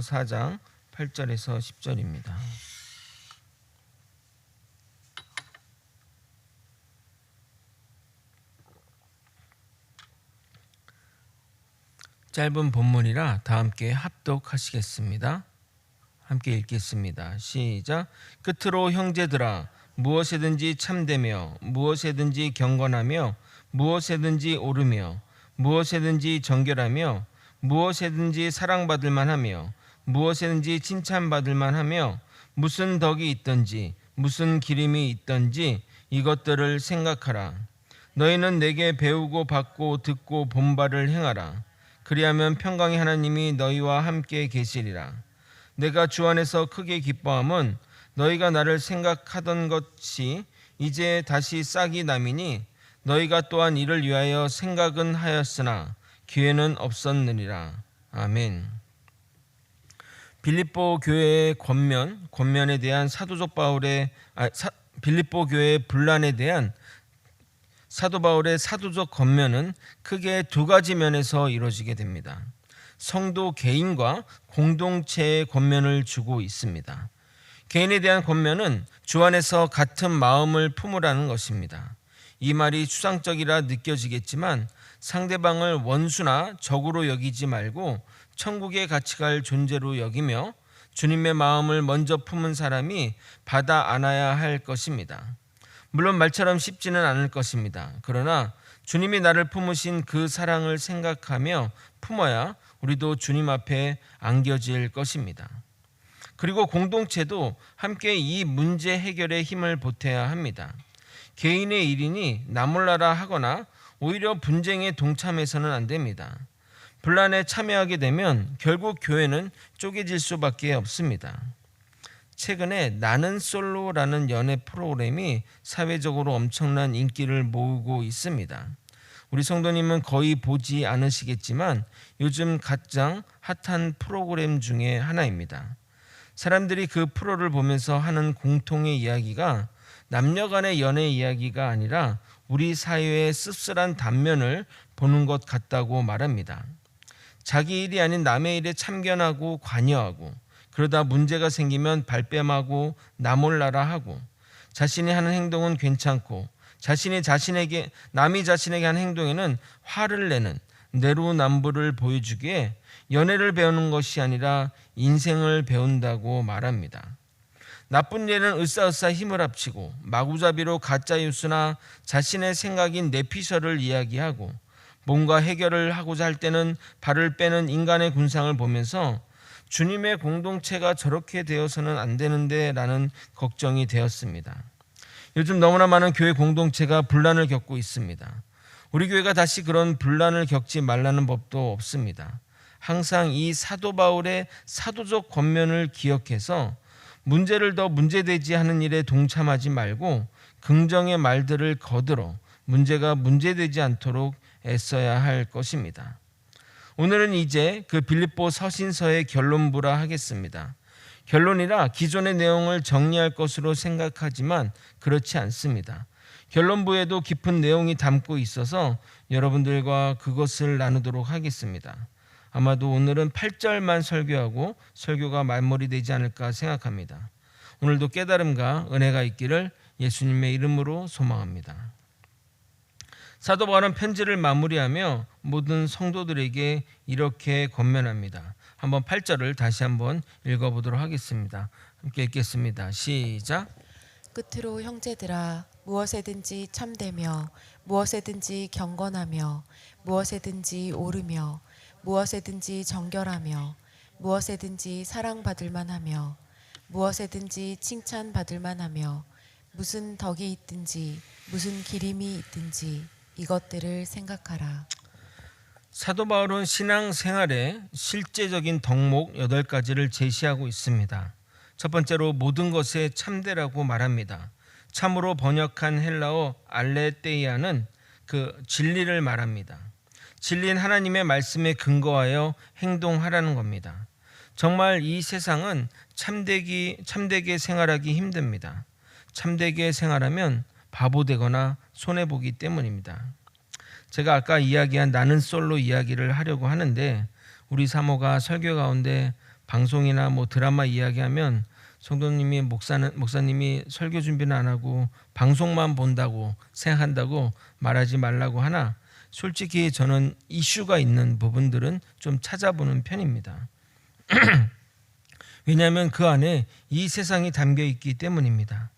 4장 8절에서 10절입니다. 짧은 본문이라 다 함께 합독하시겠습니다. 함께 읽겠습니다. 시작. 끝으로 형제들아, 무엇이든지 참되며 무엇이든지 경건하며 무엇이든지 옳으며 무엇이든지 정결하며 무엇이든지 사랑받을 만하며 무엇이든지 칭찬받을 만하며 무슨 덕이 있든지 무슨 기림이 있든지 이것들을 생각하라. 너희는 내게 배우고 받고 듣고 본 바를 행하라. 그리하면 평강의 하나님이 너희와 함께 계시리라. 내가 주 안에서 크게 기뻐함은 너희가 나를 생각하던 것이 이제 다시 싹이 나미니 너희가 또한 이를 위하여 생각은 하였으나 기회는 없었느니라. 아멘. 빌립보 교회의 권면에 대한 빌립보 교회의 분란에 대한 사도 바울의 사도적 권면은 크게 두 가지 면에서 이루어지게 됩니다. 성도 개인과 공동체의 권면을 주고 있습니다. 개인에 대한 권면은 주 안에서 같은 마음을 품으라는 것입니다. 이 말이 추상적이라 느껴지겠지만 상대방을 원수나 적으로 여기지 말고 천국에 같이 갈 존재로 여기며 주님의 마음을 먼저 품은 사람이 받아 안아야 할 것입니다. 물론 말처럼 쉽지는 않을 것입니다. 그러나 주님이 나를 품으신 그 사랑을 생각하며 품어야 우리도 주님 앞에 안겨질 것입니다. 그리고 공동체도 함께 이 문제 해결에 힘을 보태야 합니다. 개인의 일이니 나몰라라 하거나 오히려 분쟁에 동참해서는 안 됩니다. 분란에 참여하게 되면 결국 교회는 쪼개질 수밖에 없습니다. 최근에 나는 솔로라는 연애 프로그램이 사회적으로 엄청난 인기를 모으고 있습니다. 우리 성도님은 거의 보지 않으시겠지만 요즘 가장 핫한 프로그램 중에 하나입니다. 사람들이 그 프로를 보면서 하는 공통의 이야기가 남녀 간의 연애 이야기가 아니라 우리 사회의 씁쓸한 단면을 보는 것 같다고 말합니다. 자기 일이 아닌 남의 일에 참견하고 관여하고 그러다 문제가 생기면 발뺌하고 나몰라라 하고 자신이 하는 행동은 괜찮고 남이 자신에게 한 행동에는 화를 내는 내로남불을 보여주기에 연애를 배우는 것이 아니라 인생을 배운다고 말합니다. 나쁜 일은 으쌰으쌰 힘을 합치고 마구잡이로 가짜 뉴스나 자신의 생각인 내피셜을 이야기하고 뭔가 해결을 하고자 할 때는 발을 빼는 인간의 군상을 보면서 주님의 공동체가 저렇게 되어서는 안 되는데 라는 걱정이 되었습니다. 요즘 너무나 많은 교회 공동체가 분란을 겪고 있습니다. 우리 교회가 다시 그런 분란을 겪지 말라는 법도 없습니다. 항상 이 사도 바울의 사도적 권면을 기억해서 문제를 더 문제되지 하는 일에 동참하지 말고 긍정의 말들을 거들어 문제가 문제되지 않도록 애써야 할 것입니다. 오늘은 이제 그 빌립보 서신서의 결론부라 하겠습니다. 결론이라 기존의 내용을 정리할 것으로 생각하지만 그렇지 않습니다. 결론부에도 깊은 내용이 담고 있어서 여러분들과 그것을 나누도록 하겠습니다. 아마도 오늘은 8절만 설교하고 설교가 마무리되지 않을까 생각합니다. 오늘도 깨달음과 은혜가 있기를 예수님의 이름으로 소망합니다. 사도 바울은 편지를 마무리하며 모든 성도들에게 이렇게 권면합니다. 한번 8절을 다시 한번 읽어보도록 하겠습니다. 함께 읽겠습니다. 시작. 끝으로 형제들아, 무엇에든지 참되며 무엇에든지 경건하며 무엇에든지 옳으며 무엇에든지 정결하며 무엇에든지 사랑받을 만하며 무엇에든지 칭찬받을 만하며 무슨 덕이 있든지 무슨 기림이 있든지 이것들을 생각하라. 사도 바울은 신앙생활의 실제적인 덕목 8가지를 제시하고 있습니다. 첫 번째로 모든 것에 참되라고 말합니다. 참으로 번역한 헬라어 알레테이아는 그 진리를 말합니다. 진리는 하나님의 말씀에 근거하여 행동하라는 겁니다. 정말 이 세상은 참되게 생활하기 힘듭니다. 참되게 생활하면 바보 되거나 손해보기 때문입니다. 제가 아까 이야기한 나는 솔로 이야기를 하려고 하는데 우리 사모가 설교 가운데 방송이나 뭐 드라마 이야기하면 성도님이 목사님이 설교 준비는 안 하고 방송만 본다고 생각한다고 말하지 말라고 하나, 솔직히 저는 이슈가 있는 부분들은 좀 찾아보는 편입니다. 왜냐하면 그 안에 이 세상이 담겨 있기 때문입니다.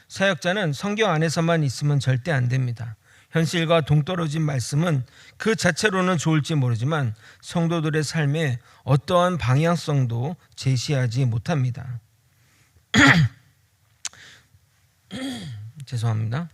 사역자는 성경 안에서만 있으면 절대 안 됩니다. 현실과 동떨어진 말씀은 그 자체로는 좋을지 모르지만 성도들의 삶에 어떠한 방향성도 제시하지 못합니다. 죄송합니다.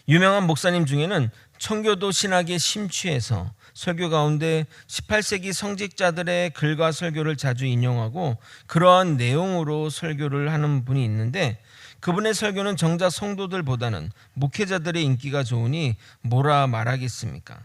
유명한 목사님 중에는 청교도 신학에 심취해서 설교 가운데 18세기 성직자들의 글과 설교를 자주 인용하고 그러한 내용으로 설교를 하는 분이 있는데, 그분의 설교는 정작 성도들보다는 목회자들의 인기가 좋으니 뭐라 말하겠습니까?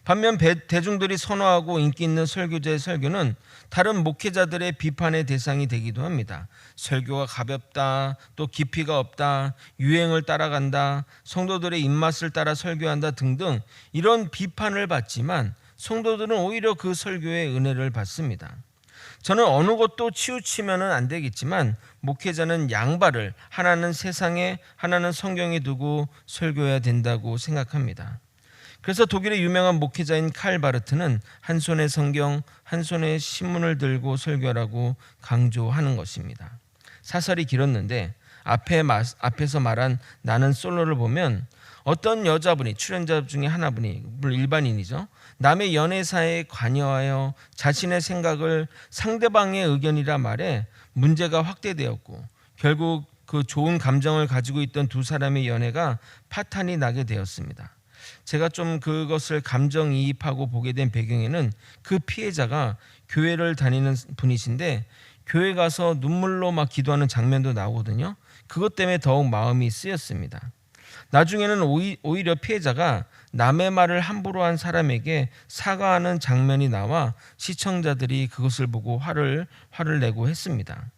반면 대중들이 선호하고 인기 있는 설교자의 설교는 다른 목회자들의 비판의 대상이 되기도 합니다. 설교가 가볍다, 또 깊이가 없다, 유행을 따라간다, 성도들의 입맛을 따라 설교한다 등등 이런 비판을 받지만 성도들은 오히려 그 설교의 은혜를 받습니다. 저는 어느 것도 치우치면은 안 되겠지만 목회자는 양발을 하나는 세상에 하나는 성경에 두고 설교해야 된다고 생각합니다. 그래서 독일의 유명한 목회자인 칼 바르트는 한 손에 성경, 한 손에 신문을 들고 설교하라고 강조하는 것입니다. 사설이 길었는데 앞에서 말한 나는 솔로를 보면 어떤 여자분이, 출연자 중에 하나분이, 물론 일반인이죠, 남의 연애사에 관여하여 자신의 생각을 상대방의 의견이라 말해 문제가 확대되었고 결국 그 좋은 감정을 가지고 있던 두 사람의 연애가 파탄이 나게 되었습니다. 제가 좀 그것을 감정이입하고 보게 된 배경에는 그 피해자가 교회를 다니는 분이신데 교회 가서 눈물로 막 기도하는 장면도 나오거든요. 그것 때문에 더욱 마음이 쓰였습니다. 나중에는 오히려 피해자가 남의 말을 함부로 한 사람에게 사과하는 장면이 나와 시청자들이 그것을 보고 화를 내고 했습니다.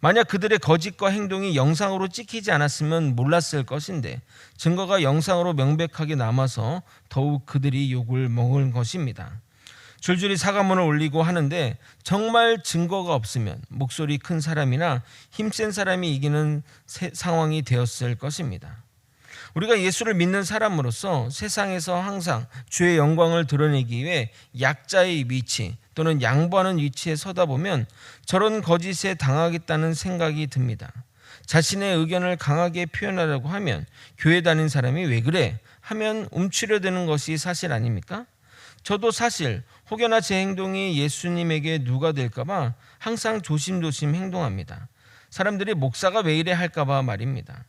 만약 그들의 거짓과 행동이 영상으로 찍히지 않았으면 몰랐을 것인데 증거가 영상으로 명백하게 남아서 더욱 그들이 욕을 먹은 것입니다. 줄줄이 사과문을 올리고 하는데 정말 증거가 없으면 목소리 큰 사람이나 힘센 사람이 이기는 상황이 되었을 것입니다. 우리가 예수를 믿는 사람으로서 세상에서 항상 주의 영광을 드러내기 위해 약자의 위치 또는 양보하는 위치에 서다 보면 저런 거짓에 당하겠다는 생각이 듭니다. 자신의 의견을 강하게 표현하려고 하면 교회 다닌 사람이 왜 그래? 하면 움츠려드는 것이 사실 아닙니까? 저도 사실 혹여나 제 행동이 예수님에게 누가 될까 봐 항상 조심조심 행동합니다. 사람들이 목사가 왜 이래 할까 봐 말입니다.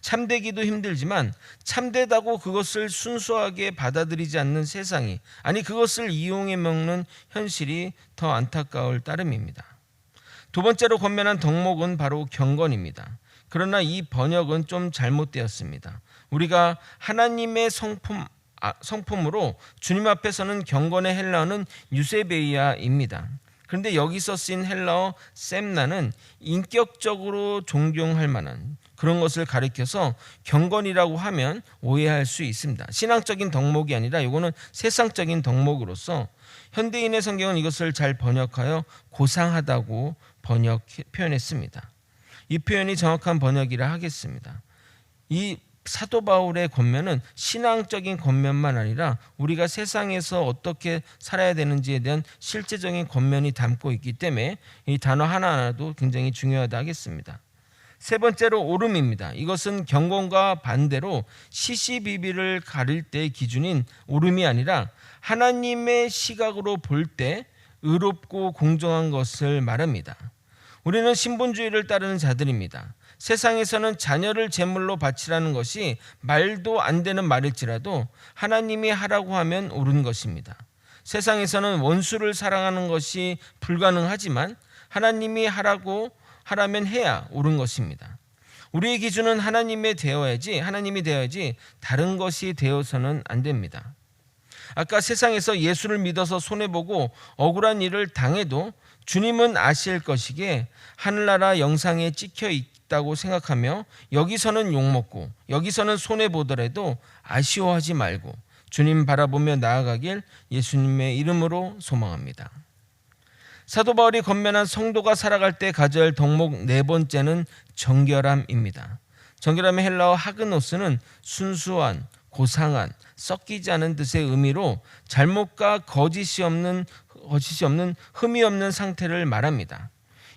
참되기도 힘들지만 참되다고 그것을 순수하게 받아들이지 않는 세상이, 아니 그것을 이용해 먹는 현실이 더 안타까울 따름입니다. 두 번째로 권면한 덕목은 바로 경건입니다. 그러나 이 번역은 좀 잘못되었습니다. 우리가 하나님의 성품으로 주님 앞에서는 경건의 헬라어는 유세베이아입니다. 그런데 여기서 쓰인 헬라어 셈나는 인격적으로 존경할 만한 그런 것을 가리켜서 경건이라고 하면 오해할 수 있습니다. 신앙적인 덕목이 아니라 이거는 세상적인 덕목으로서 현대인의 성경은 이것을 잘 번역하여 고상하다고 표현했습니다. 이 표현이 정확한 번역이라 하겠습니다. 이 사도 바울의 권면은 신앙적인 권면만 아니라 우리가 세상에서 어떻게 살아야 되는지에 대한 실제적인 권면이 담고 있기 때문에 이 단어 하나하나도 굉장히 중요하다 하겠습니다. 세 번째로 오름입니다. 이것은 경건과 반대로 시시비비를 가릴 때의 기준인 오름이 아니라 하나님의 시각으로 볼 때 의롭고 공정한 것을 말합니다. 우리는 신분주의를 따르는 자들입니다. 세상에서는 자녀를 제물로 바치라는 것이 말도 안 되는 말일지라도 하나님이 하라고 하면 옳은 것입니다. 세상에서는 원수를 사랑하는 것이 불가능하지만 하나님이 하라면 해야 옳은 것입니다. 우리의 기준은 하나님이 되어야지 다른 것이 되어서는 안 됩니다. 아까 세상에서 예수를 믿어서 손해보고 억울한 일을 당해도 주님은 아실 것이기에 하늘나라 영상에 찍혀 있다고 생각하며 여기서는 욕먹고 여기서는 손해보더라도 아쉬워하지 말고 주님 바라보며 나아가길 예수님의 이름으로 소망합니다. 사도 바울이 권면한 성도가 살아갈 때 가져야 할 덕목 네 번째는 정결함입니다. 정결함의 헬라어 하그노스는 순수한, 고상한, 섞이지 않은 뜻의 의미로 잘못과 거짓이 없는 흠이 없는 상태를 말합니다.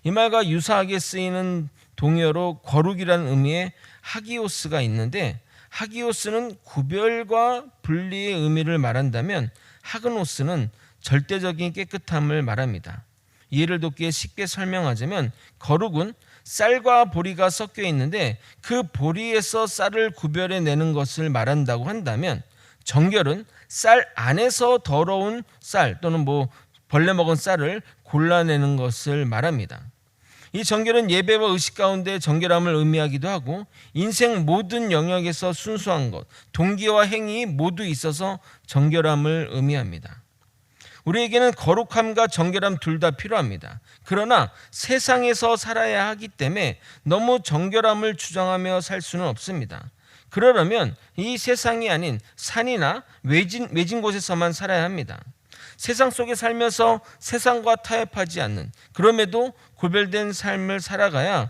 이 말과 유사하게 쓰이는 동의어로 거룩이라는 의미의 하기오스가 있는데, 하기오스는 구별과 분리의 의미를 말한다면 하그노스는 절대적인 깨끗함을 말합니다. 이해를 돕기에 쉽게 설명하자면 거룩은 쌀과 보리가 섞여 있는데 그 보리에서 쌀을 구별해내는 것을 말한다고 한다면, 정결은 쌀 안에서 더러운 쌀 또는 벌레 먹은 쌀을 골라내는 것을 말합니다. 이 정결은 예배와 의식 가운데 정결함을 의미하기도 하고, 인생 모든 영역에서 순수한 것, 동기와 행위 모두 있어서 정결함을 의미합니다. 우리에게는 거룩함과 정결함 둘 다 필요합니다. 그러나 세상에서 살아야 하기 때문에 너무 정결함을 주장하며 살 수는 없습니다. 그러려면 이 세상이 아닌 산이나 외진 곳에서만 살아야 합니다. 세상 속에 살면서 세상과 타협하지 않는, 그럼에도 구별된 삶을 살아가야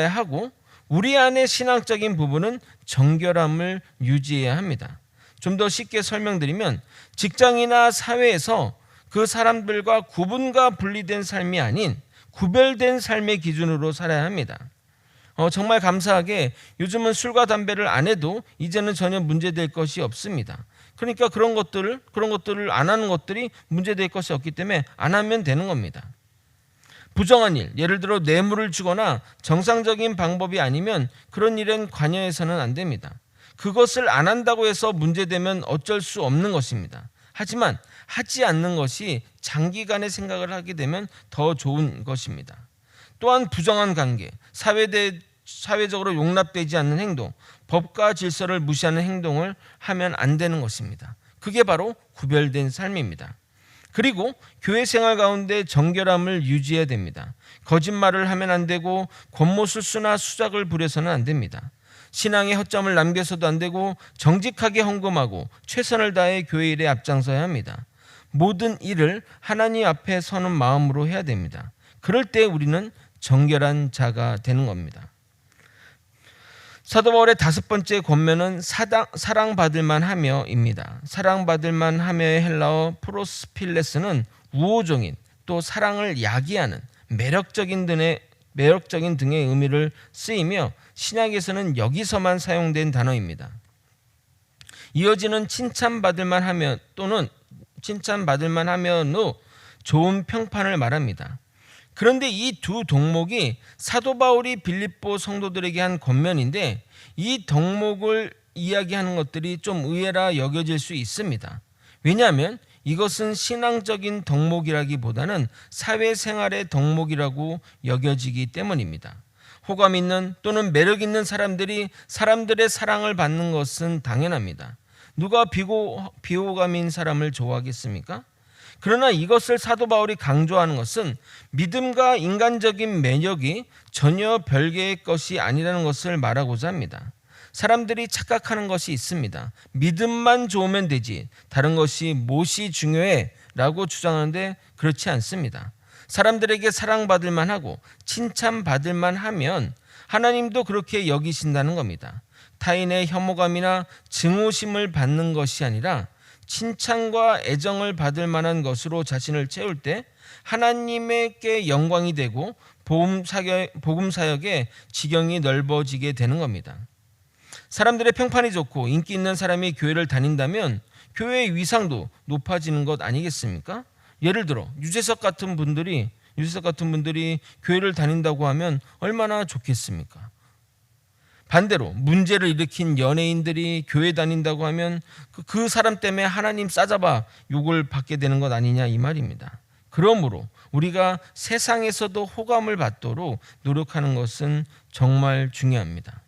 하고, 우리 안의 신앙적인 부분은 정결함을 유지해야 합니다. 좀 더 쉽게 설명드리면 직장이나 사회에서 그 사람들과 구분과 분리된 삶이 아닌 구별된 삶의 기준으로 살아야 합니다. 정말 감사하게 요즘은 술과 담배를 안 해도 이제는 전혀 문제될 것이 없습니다. 그러니까 그런 것들을 안 하는 것들이 문제될 것이 없기 때문에 안 하면 되는 겁니다. 부정한 일, 예를 들어 뇌물을 주거나 정상적인 방법이 아니면 그런 일엔 관여해서는 안 됩니다. 그것을 안 한다고 해서 문제되면 어쩔 수 없는 것입니다. 하지만 하지 않는 것이 장기간의 생각을 하게 되면 더 좋은 것입니다. 또한 부정한 관계, 사회적으로 용납되지 않는 행동, 법과 질서를 무시하는 행동을 하면 안 되는 것입니다. 그게 바로 구별된 삶입니다. 그리고 교회 생활 가운데 정결함을 유지해야 됩니다. 거짓말을 하면 안 되고 권모술수나 수작을 부려서는 안 됩니다. 신앙에 허점을 남겨서도 안 되고 정직하게 헌금하고 최선을 다해 교회 일에 앞장서야 합니다. 모든 일을 하나님 앞에 서는 마음으로 해야 됩니다. 그럴 때 우리는 정결한 자가 되는 겁니다. 사도 바울의 다섯 번째 권면은 사랑받을 만하며입니다. 사랑받을 만하며의 헬라어 프로스필레스는 우호적인, 또 사랑을 야기하는 매력적인 등의 의미를 쓰이며 신약에서는 여기서만 사용된 단어입니다. 이어지는 칭찬받을 만하며 또는 칭찬받을 만하며로 좋은 평판을 말합니다. 그런데 이 두 덕목이 사도 바울이 빌립보 성도들에게 한 권면인데, 이 덕목을 이야기하는 것들이 좀 의외라 여겨질 수 있습니다. 왜냐하면 이것은 신앙적인 덕목이라기보다는 사회생활의 덕목이라고 여겨지기 때문입니다. 호감 있는 또는 매력 있는 사람들이 사람들의 사랑을 받는 것은 당연합니다. 누가 비호감인 사람을 좋아하겠습니까? 그러나 이것을 사도 바울이 강조하는 것은 믿음과 인간적인 매력이 전혀 별개의 것이 아니라는 것을 말하고자 합니다. 사람들이 착각하는 것이 있습니다. 믿음만 좋으면 되지 다른 것이 무엇이 중요해 라고 주장하는데 그렇지 않습니다. 사람들에게 사랑받을 만하고 칭찬받을 만하면 하나님도 그렇게 여기신다는 겁니다. 타인의 혐오감이나 증오심을 받는 것이 아니라 칭찬과 애정을 받을 만한 것으로 자신을 채울 때 하나님께 영광이 되고 복음 사역의 지경이 넓어지게 되는 겁니다. 사람들의 평판이 좋고 인기 있는 사람이 교회를 다닌다면 교회의 위상도 높아지는 것 아니겠습니까? 예를 들어 유재석 같은 분들이 교회를 다닌다고 하면 얼마나 좋겠습니까? 반대로 문제를 일으킨 연예인들이 교회 다닌다고 하면 그 사람 때문에 하나님 싸잡아 욕을 받게 되는 것 아니냐 이 말입니다. 그러므로 우리가 세상에서도 호감을 받도록 노력하는 것은 정말 중요합니다.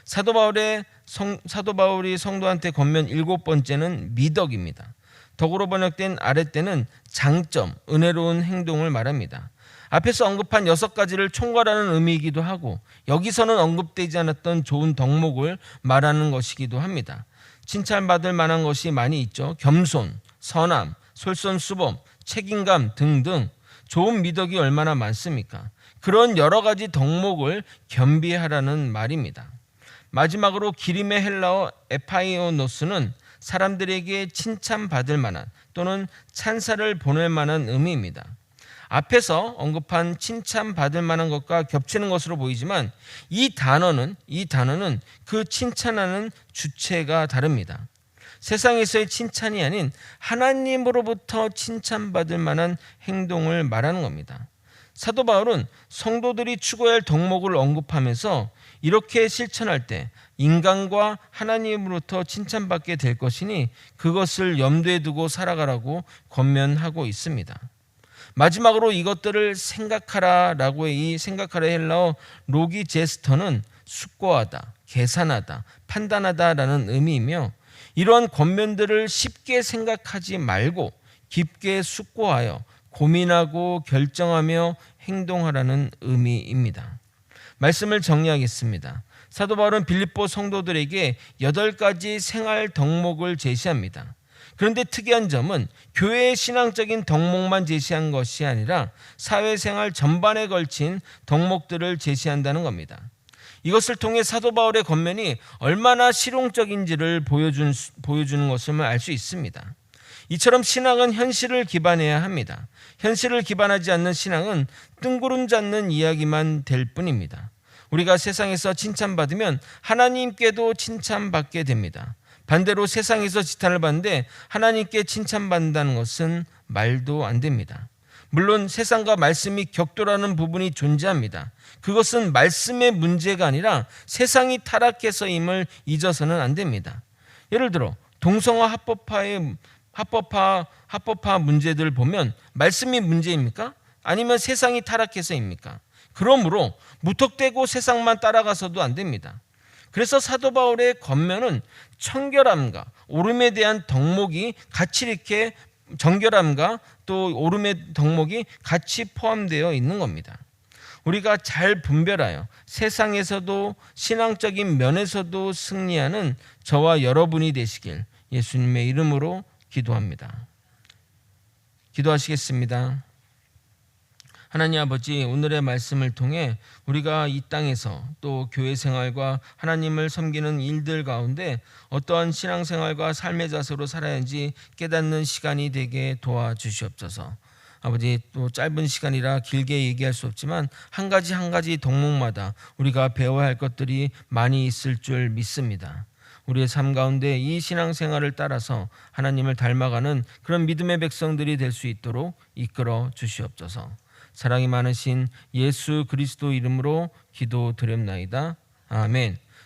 사도 바울이 성도한테 권면 일곱 번째는 미덕입니다. 덕으로 번역된 아랫대는 장점, 은혜로운 행동을 말합니다. 앞에서 언급한 6가지를 총괄하는 의미이기도 하고 여기서는 언급되지 않았던 좋은 덕목을 말하는 것이기도 합니다. 칭찬받을 만한 것이 많이 있죠. 겸손, 선함, 솔선수범, 책임감 등등 좋은 미덕이 얼마나 많습니까? 그런 여러 가지 덕목을 겸비하라는 말입니다. 마지막으로 기림의 헬라어 에파이오노스는 사람들에게 칭찬받을 만한 또는 찬사를 보낼 만한 의미입니다. 앞에서 언급한 칭찬받을 만한 것과 겹치는 것으로 보이지만 이 단어는 그 칭찬하는 주체가 다릅니다. 세상에서의 칭찬이 아닌 하나님으로부터 칭찬받을 만한 행동을 말하는 겁니다. 사도 바울은 성도들이 추구해야 할 덕목을 언급하면서 이렇게 실천할 때 인간과 하나님으로부터 칭찬받게 될 것이니 그것을 염두에 두고 살아가라고 권면하고 있습니다. 마지막으로 이것들을 생각하라라고의 이 생각하라 헬라어 로기제스터는 숙고하다, 계산하다, 판단하다라는 의미이며 이러한 권면들을 쉽게 생각하지 말고 깊게 숙고하여 고민하고 결정하며 행동하라는 의미입니다. 말씀을 정리하겠습니다. 사도 바울은 빌립보 성도들에게 8가지 생활 덕목을 제시합니다. 그런데 특이한 점은 교회의 신앙적인 덕목만 제시한 것이 아니라 사회생활 전반에 걸친 덕목들을 제시한다는 겁니다. 이것을 통해 사도 바울의 권면이 얼마나 실용적인지를 보여주는 것을 알 수 있습니다. 이처럼 신앙은 현실을 기반해야 합니다. 현실을 기반하지 않는 신앙은 뜬구름 잡는 이야기만 될 뿐입니다. 우리가 세상에서 칭찬받으면 하나님께도 칭찬받게 됩니다. 반대로 세상에서 지탄을 받는데 하나님께 칭찬받는다는 것은 말도 안 됩니다. 물론 세상과 말씀이 격돌하는 부분이 존재합니다. 그것은 말씀의 문제가 아니라 세상이 타락해서임을 잊어서는 안 됩니다. 예를 들어 동성화 합법화 문제들 보면 말씀이 문제입니까? 아니면 세상이 타락해서입니까? 그러므로 무턱대고 세상만 따라가서도 안 됩니다. 그래서 사도 바울의 권면은 청결함과 오름에 대한 덕목이 같이 이렇게 정결함과 또 오름의 덕목이 같이 포함되어 있는 겁니다. 우리가 잘 분별하여 세상에서도 신앙적인 면에서도 승리하는 저와 여러분이 되시길 예수님의 이름으로 기도합니다. 기도하시겠습니다. 하나님 아버지, 오늘의 말씀을 통해 우리가 이 땅에서 또 교회 생활과 하나님을 섬기는 일들 가운데 어떠한 신앙생활과 삶의 자세로 살아야 하는지 깨닫는 시간이 되게 도와주시옵소서. 아버지, 또 짧은 시간이라 길게 얘기할 수 없지만 한 가지 덕목마다 우리가 배워야 할 것들이 많이 있을 줄 믿습니다. 우리의 삶 가운데 이 신앙생활을 따라서 하나님을 닮아가는 그런 믿음의 백성들이 될 수 있도록 이끌어 주시옵소서. 사랑이 많으신 예수 그리스도 이름으로 기도드렸나이다. 아멘.